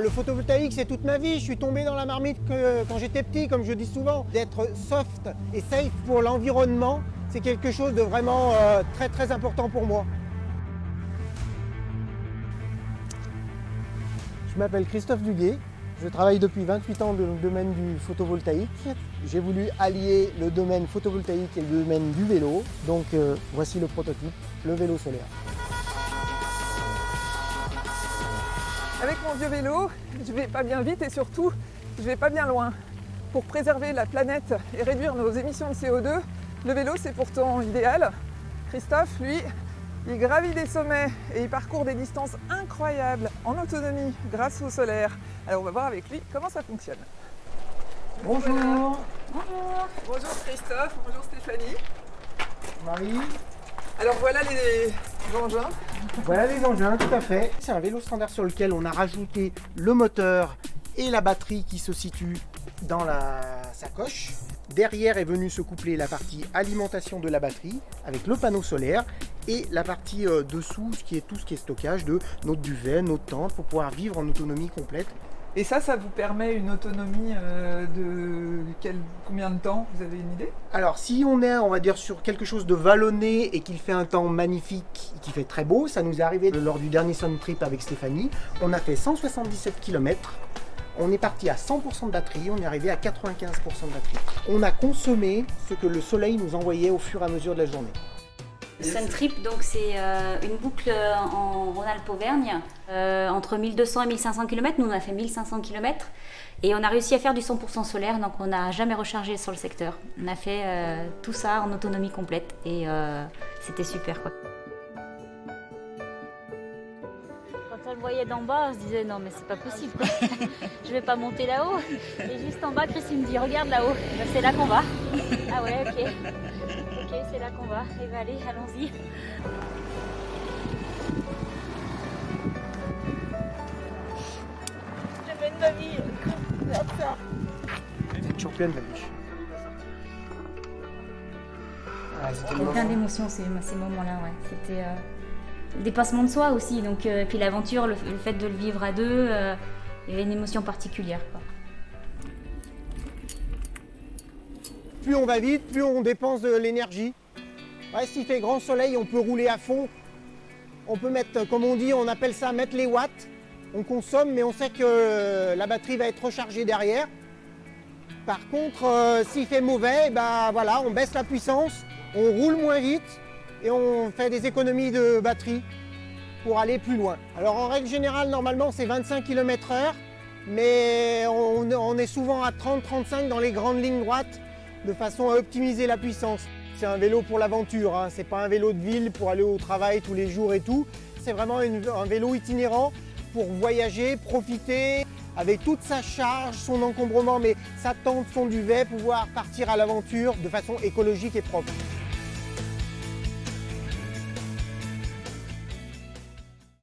Le photovoltaïque, c'est toute ma vie. Je suis tombé dans la marmite quand j'étais petit, comme je dis souvent. D'être soft et safe pour l'environnement, c'est quelque chose de vraiment très très important pour moi. Je m'appelle Christophe Duguet. Je travaille depuis 28 ans dans le domaine du photovoltaïque. J'ai voulu allier le domaine photovoltaïque et le domaine du vélo. Donc voici le prototype, le vélo solaire. Avec mon vieux vélo, je vais pas bien vite et surtout, je vais pas bien loin. Pour préserver la planète et réduire nos émissions de CO2, le vélo c'est pourtant idéal. Christophe, lui, il gravit des sommets et il parcourt des distances incroyables en autonomie grâce au solaire. Alors on va voir avec lui comment ça fonctionne. Bonjour. Bonjour. Bonjour Christophe, bonjour Stéphanie. Marie. Alors voilà les engins. Voilà les engins, tout à fait. C'est un vélo standard sur lequel on a rajouté le moteur et la batterie qui se situe dans la sacoche. Derrière est venue se coupler la partie alimentation de la batterie avec le panneau solaire et la partie dessous, qui est tout ce qui est stockage de notre duvet, notre tente pour pouvoir vivre en autonomie complète. Et ça vous permet une autonomie de combien de temps? Vous avez une idée? Alors si on est, on va dire, sur quelque chose de vallonné et qu'il fait un temps magnifique, qui fait très beau, ça nous est arrivé lors du dernier Sun Trip avec Stéphanie, on a fait 177 km. On est parti à 100% de batterie, on est arrivé à 95% de batterie. On a consommé ce que le soleil nous envoyait au fur et à mesure de la journée. Sun Trip, donc c'est une boucle en Rhône-Alpes-Auvergne, entre 1200 et 1500 km. Nous on a fait 1500 km et on a réussi à faire du 100% solaire, donc on n'a jamais rechargé sur le secteur. On a fait tout ça en autonomie complète et c'était super quoi. Quand on le voyait d'en bas, on se disait non mais c'est pas possible quoi. Je vais pas monter là-haut. Et juste en bas, Christine me dit regarde là-haut. Ben, c'est là qu'on va. Ah ouais, ok. Ok, c'est là qu'on va. Et ben allez, allons-y. Je mène ma vie vers ça. Cette championne va biche. Il y a plein d'émotions ces moments-là, ouais. C'était le dépassement de soi aussi, donc puis l'aventure, le fait de le vivre à deux, il y avait une émotion particulière, quoi. Plus on va vite, plus on dépense de l'énergie. Ouais, s'il fait grand soleil, on peut rouler à fond. On peut mettre, comme on dit, on appelle ça mettre les watts. On consomme, mais on sait que la batterie va être rechargée derrière. Par contre, s'il fait mauvais, bah, voilà, on baisse la puissance, on roule moins vite et on fait des économies de batterie pour aller plus loin. Alors en règle générale, normalement, c'est 25 km/h, mais on est souvent à 30-35 dans les grandes lignes droites, de façon à optimiser la puissance. C'est un vélo pour l'aventure, hein. C'est pas un vélo de ville pour aller au travail tous les jours et tout. C'est vraiment un vélo itinérant pour voyager, profiter, avec toute sa charge, son encombrement, mais sa tente, son duvet, pouvoir partir à l'aventure de façon écologique et propre.